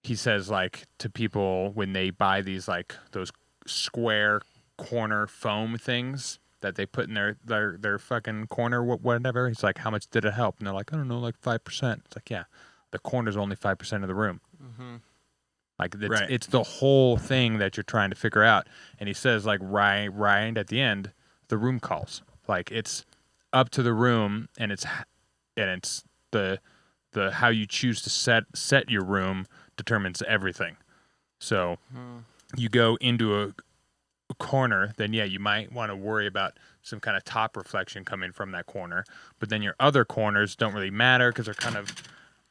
he says, like to people when they buy these like those square corner foam things that they put in their fucking corner, whatever. He's like, how much did it help? And they're like, I don't know, like 5%. It's like, yeah, the corner's only 5% of the room. Like it's the whole thing that you're trying to figure out. And he says like right at the end, the room calls. Like it's up to the room, and it's the how you choose to set your room determines everything. So you go into a corner, then yeah, you might want to worry about some kind of top reflection coming from that corner. But then your other corners don't really matter because they're kind of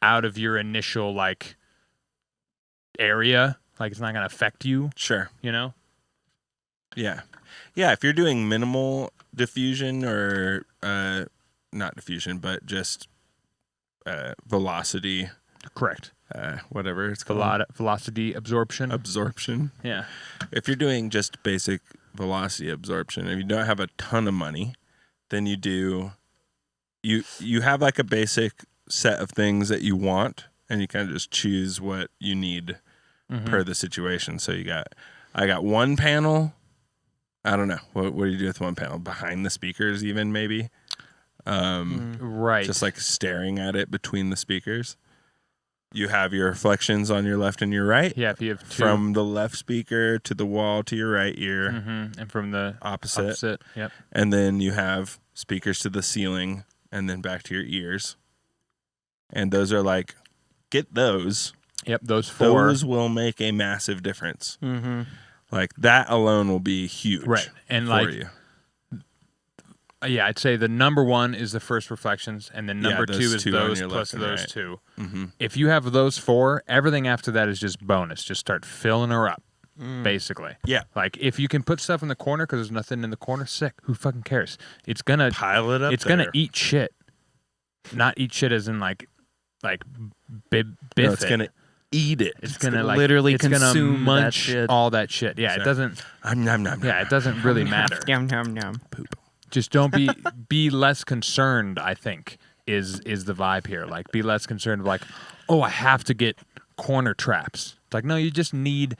out of your initial like area. Like it's not going to affect you. Sure. You know? Yeah. Yeah, if you're doing minimal diffusion or not diffusion, but just velocity. Correct. Whatever it's called. Velocity absorption. Absorption. Yeah. If you're doing just basic velocity absorption, if you don't have a ton of money, then you have like a basic set of things that you want, and you kind of just choose what you need per the situation. So I got one panel. I don't know. What do you do with one panel? Behind the speakers even, maybe? Right. Just like staring at it between the speakers. You have your reflections on your left and your right. Yeah, if you have two. From the left speaker to the wall to your right ear. And from the opposite. Yep. And then you have speakers to the ceiling and then back to your ears. And those are like, get those. Yep, those four. Those will make a massive difference. Like that alone will be huge. Right. And for like, you. Yeah, I'd say the number one is the first reflections, and then number two is those plus those two. If you have those four, everything after that is just bonus. Just start filling her up, basically. Yeah. Like if you can put stuff in the corner because there's nothing in the corner, sick. Who fucking cares? It's gonna pile it up. It's gonna eat shit. Not eat shit as in like biff no, it's it. gonna eat it. It's gonna like literally it's gonna consume munch that shit. all that shit. Yeah, it doesn't. Nom, nom, nom, Yeah, it doesn't really matter. Yum, yum, yum. poop. just don't be less concerned, I think, is the vibe here. Like, be less concerned of like, oh, I have to get corner traps. It's like, no, you just need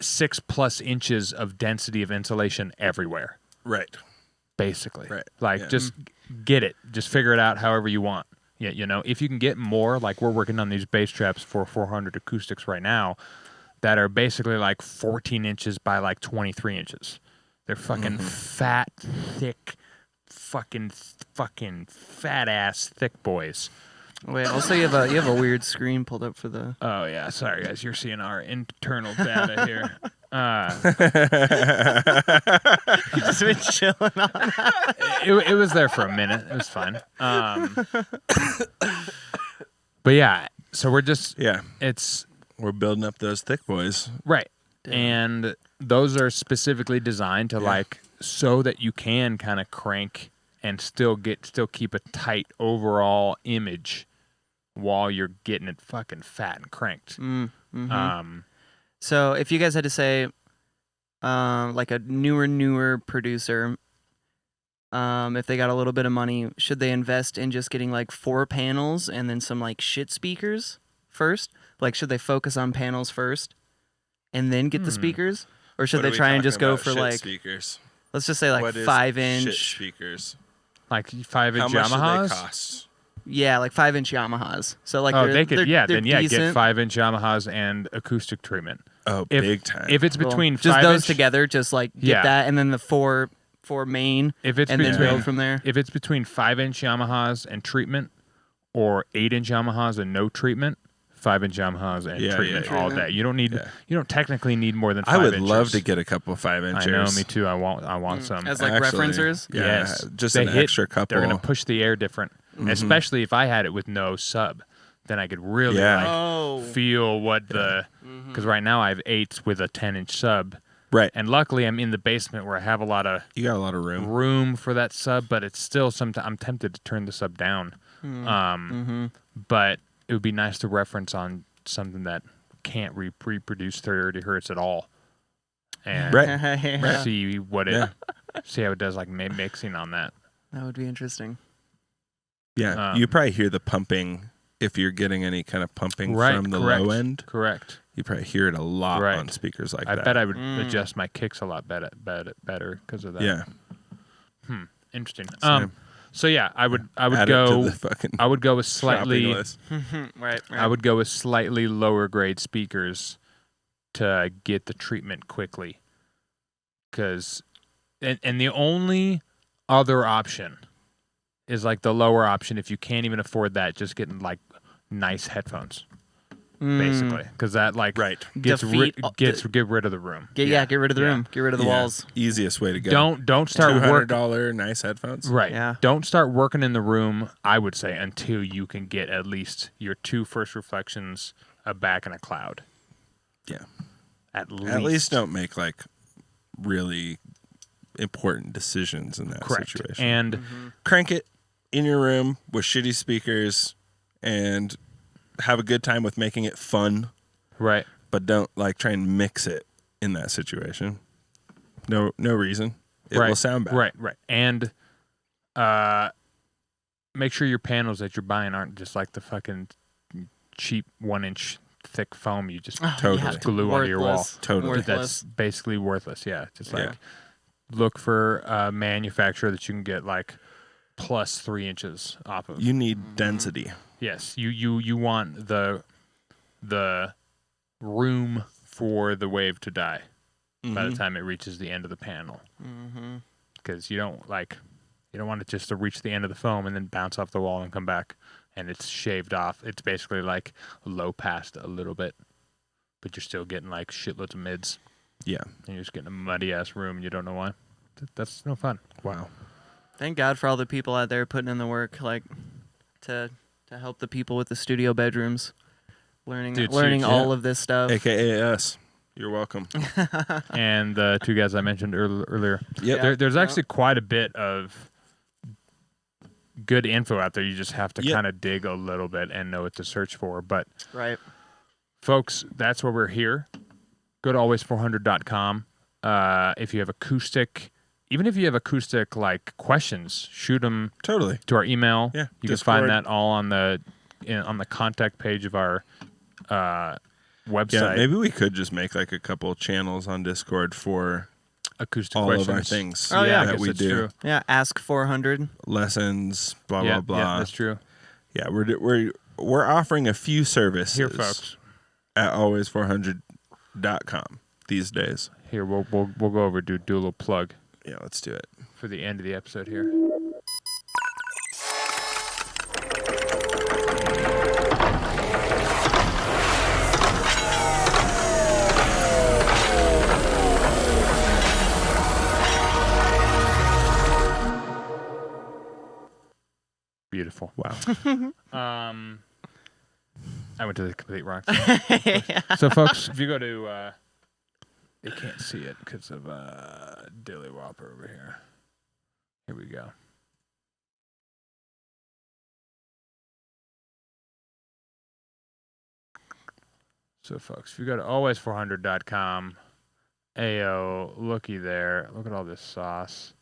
6+ inches of density of insulation everywhere. Right. Basically. Right. Like, Yeah. just get it. Just figure it out however you want. Yeah, you know, if you can get more, like we're working on these bass traps for 400 acoustics right now that are basically like 14 inches by like 23 inches. They're fucking fat, thick, fucking fat ass thick boys. Wait, also you have a weird screen pulled up for the. Oh yeah, sorry guys, you're seeing our internal data here. You just been chilling on. It was there for a minute. It was fine. But yeah, so we're just we're building up those thick boys. right, and those are specifically designed to like so that you can kind of crank and still keep a tight overall image while you're getting it fucking fat and cranked. So if you guys had to say, like a newer producer, if they got a little bit of money, should they invest in just getting like 4 panels and then some like shit speakers first? Like, should they focus on panels first and then get the speakers? Or should they try and just go for like, speakers? let's just say like What is 5-inch shit speakers? Like 5-inch How much Yamahas. do they cost? Yeah, like 5-inch Yamahas. So like They could, they're get decent. 5-inch Yamahas and acoustic treatment. Oh, If, big time. If it's between just 5-inch, those together, just like get Yeah. that, and then the four main, if it's and then between build from there. if it's between 5-inch Yamahas and treatment, or 8-inch Yamahas and no treatment, 5-inch Yamahas and treatment all Treatment. day. You don't need. Yeah. You don't technically need more than 5 I would inches. love to get a couple 5-inchers. I know, me too. I want some. As like Actually, referencers. Yeah, Yes, just They an hit- extra couple. They're gonna push the air different, especially if I had it with no sub. Then I could really Yeah. Oh. feel what the because right now I have 8s with a 10-inch sub, Right. and luckily I'm in the basement where I have a lot of You got a lot of room. room for that sub, but it's still sometimes I'm tempted to turn the sub down. But it would be nice to reference on something that can't reproduce 30 hertz at all, and Right. see what it Yeah. see how it does like mixing on that. That would be interesting. Yeah. You probably hear the pumping if you're getting any kind of pumping from the correct, low end. Correct. You probably hear it a lot Right. on speakers like I that. bet I would adjust my kicks a lot better because of that. Yeah. Interesting. Same. So yeah, I would Add it to go. the fucking I would go with shopping slightly. list. Right. I would go with slightly lower grade speakers to get the treatment quickly. Because, and the only other option is like the lower option. If you can't even afford that, just getting like nice headphones, basically, because that like Right. get rid of the room. Get rid of the room. Get rid of the Yeah. walls. Easiest way to go. Don't start working. $200 nice headphones. Right. Yeah. Don't start working in the room, I would say, until you can get at least your 2 first reflections, a back, and a cloud. Yeah. At At least don't make like really important decisions in that correct. situation. And Crank it in your room with shitty speakers and have a good time with making it fun, right. but don't like try and mix it in that situation. No reason. It right. will sound bad. Right. And make sure your panels that you're buying aren't just like the fucking cheap 1-inch thick foam you just Totally. glue onto your wall. Worthless. Totally. That's Worthless. basically worthless. Yeah. Just like Yeah. look for a manufacturer that you can get like plus 3 inches off of. You need density. Yes, you want the room for the wave to die by the time it reaches the end of the panel. Because you don't want it just to reach the end of the foam and then bounce off the wall and come back and it's shaved off. It's basically like low passed a little bit, but you're still getting like shitloads of mids. Yeah. And you're just getting a muddy ass room and you don't know why. That's no fun. Wow. Thank God for all the people out there putting in the work, like to help the people with the studio bedrooms, learning Dude, all of this stuff. AKA us. You're welcome. And the 2 guys I mentioned earlier. Yep. There's actually quite a bit of good info out there. You just have to kind of dig a little bit and know what to search for. But Right. folks, that's why we're here. Go to always400.com. If you have acoustic even if you have acoustic like questions, shoot them Totally. to our email. Yeah, you Discord. can find that all on the contact page of our website. Yeah, maybe we could just make like a couple channels on Discord for acoustic all questions. of our things Oh, yeah. I that guess we that's do. true. Yeah, ask 400. Lessons, blah Yeah, blah yeah, blah. that's true. Yeah, we're offering a few services Here, folks. at always400.com these days. Here, we'll go over do a little plug Yeah, let's do it. for the end of the episode here. Beautiful. Wow. I went to the complete rock. So, folks, if you go to, you can't see it because of Dilly Whopper over here. Here we go. So, folks, if you go to always400.com, Ayo, looky there. Look at all this sauce.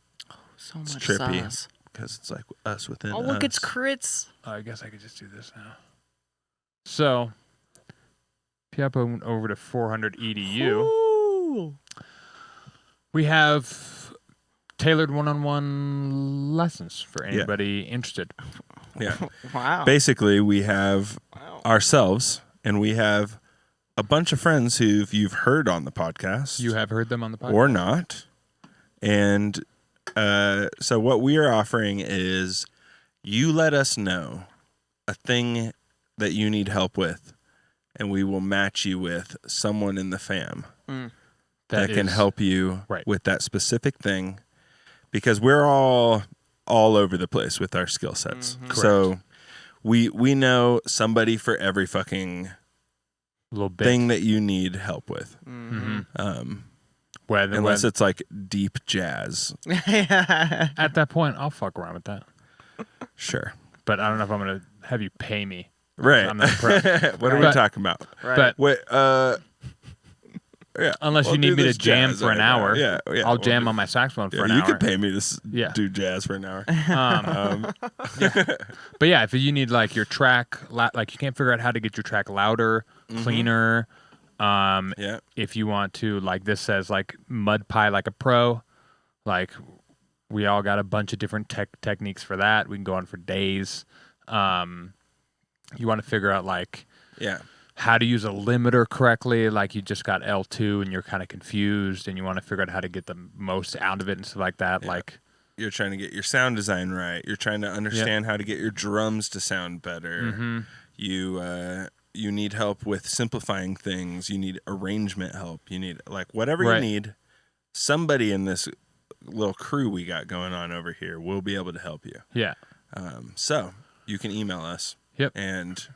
So It's much trippy. sauce. Because it's like us within Oh, look, us. it's crits. I guess I could just do this now. So, if you hop over to 400 EDU, Ooh. we have tailored one-on-one lessons for anybody interested. Yeah. Wow. Basically, we have Wow. ourselves, and we have a bunch of friends who you've heard on the podcast. You have heard them on the podcast? Or not. And so what we are offering is you let us know a thing that you need help with, and we will match you with someone in the fam that can is- help you right. with that specific thing, because we're all over the place with our skill sets. So we know somebody for every fucking little bit. thing that you need help with. Unless it's like deep jazz. at that point, I'll fuck around with that. Sure. But I don't know if I'm going to have you pay me. Right. I'm not a pro. What are we But- talking about? Right. But Wait, yeah. unless we'll you need do me to this jam jazz for an right now. hour, Yeah, I'll we'll jam do- on my saxophone for Yeah, an you hour. could pay me to Yeah. do jazz for an hour. But yeah, if you need like your track, like you can't figure out how to get your track louder, cleaner. Yeah. If you want to, like this says, like mud pie like a pro, like we all got a bunch of different techniques for that. We can go on for days. You want to figure out like Yeah. how to use a limiter correctly, like you just got L2 and you're kind of confused and you want to figure out how to get the most out of it and stuff like that. Yeah. Like You're trying to get your sound design right. You're trying to understand how to get your drums to sound better. You need help with simplifying things. You need arrangement help. You need like whatever Right. you need. Somebody in this little crew we got going on over here will be able to help you. yeah. So you can email us. Yep. And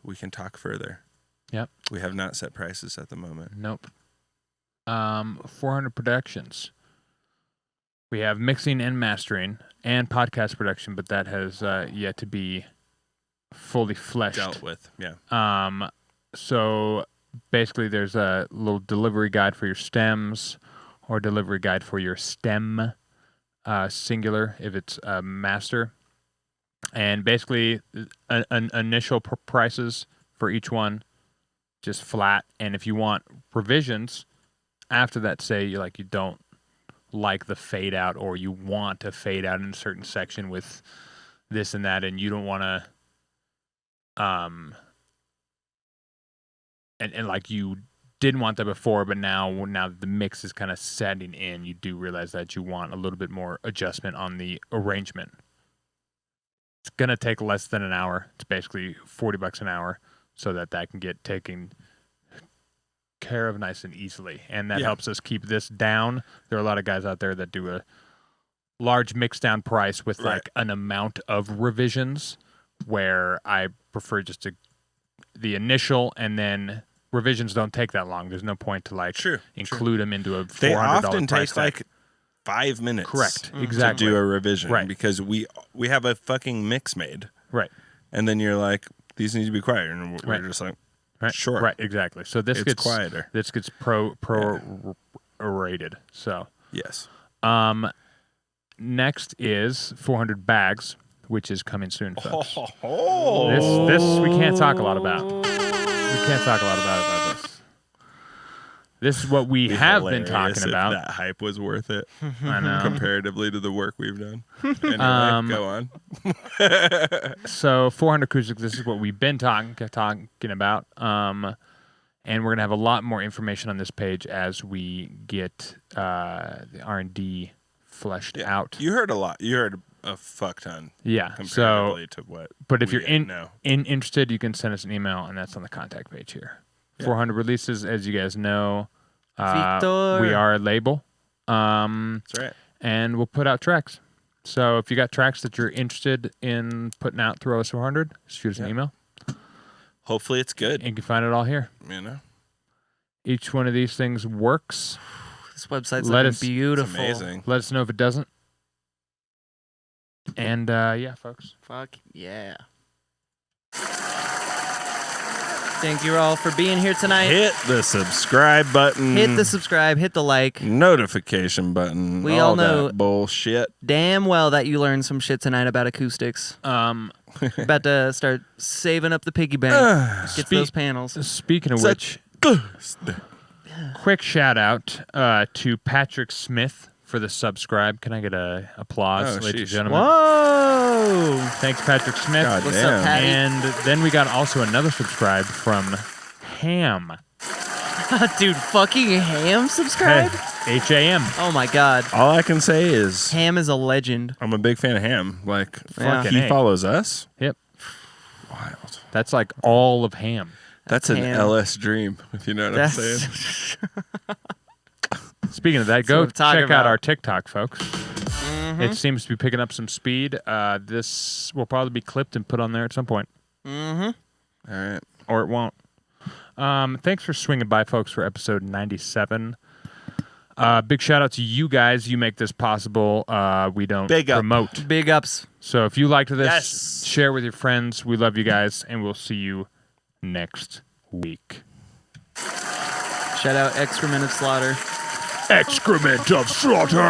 we can talk further. Yep. We have not set prices at the moment. Nope. 400 Productions. We have mixing and mastering and podcast production, but that has yet to be fully fleshed. Dealt with. Yeah. So basically there's a little delivery guide for your stems or delivery guide for your stem, singular if it's master. And basically an initial prices for each one, just flat. And if you want revisions after that, say you don't like the fade out, or you want to fade out in a certain section with this and that, and you don't want to and like you didn't want that before, but now that the mix is kind of setting in, you do realize that you want a little bit more adjustment on the arrangement. It's going to take less than an hour. It's basically $40 an hour so that can get taken care of nice and easily. And that helps us keep this down. There are a lot of guys out there that do a large mix down price with like an amount of revisions, where I prefer just the initial, and then revisions don't take that long. There's no point to include them into a $400 They often price take tag. like 5 minutes. Correct. To Exactly. do a revision. Right. Because we have a fucking mix made. Right. And then you're like, these need to be quieter. And we're just like, Right. sure. Right. Exactly. So this It's gets quieter. This gets rated. So Yeah. Yes. Next is 400 bags, which is coming soon, folks. Oh. This we can't talk a lot about. We can't talk a lot about this. This is what we have been Hilarious talking if about. that hype was worth it I know. comparatively to the work we've done. Anyway, go on. So 400 acoustics. This is what we've been talking about. And we're gonna have a lot more information on this page as we get the R&D fleshed out. You heard a lot. You heard a fuck ton. Yeah. Comparatively to what. But if we you're know. interested, you can send us an email, and that's on the contact page here. Yeah. 400 releases, as you guys know. Victor. We are a label. That's right. And we'll put out tracks. So if you got tracks that you're interested in putting out through OS 400, shoot us an email. Hopefully it's good. And you can find it all here. You know, Each one of these things works. This website's Let looking us- beautiful. it's amazing. Let us know if it doesn't. And yeah, folks. Fuck yeah. Thank you all for being here tonight. Hit the subscribe button. Hit the subscribe, hit the like. Notification button. We all know- that bullshit. Damn well that you learned some shit tonight about acoustics. About to start saving up the piggy bank. Get those panels. Speaking of which, quick shout out to Patrick Smith for the subscribe. Can I get a applause, Oh, ladies and sheesh. gentlemen? Whoa! Thanks, Patrick Smith. God What's damn. up, Patty? And then we got also another subscribe from Ham. Dude, fucking Ham subscribe? H-A-M. Oh my god. All I can say is Ham is a legend. I'm a big fan of Ham. Like, Yeah. he A. follows us. Yep. Wild. That's like all of Ham. That's an Ham. LS dream, if you know what I'm saying. Speaking of that, That's go what I'm talking check out about. our TikTok, folks. It seems to be picking up some speed. This will probably be clipped and put on there at some point. Mm-hmm. All right. Or it won't. Thanks for swinging by, folks, for episode 97. Big shout out to you guys. You make this possible. We don't Big up. promote. Big ups. So if you liked this, Yes. share with your friends. We love you guys, and we'll see you next week. Shout out Excrement of Slaughter. Excrement of slaughter.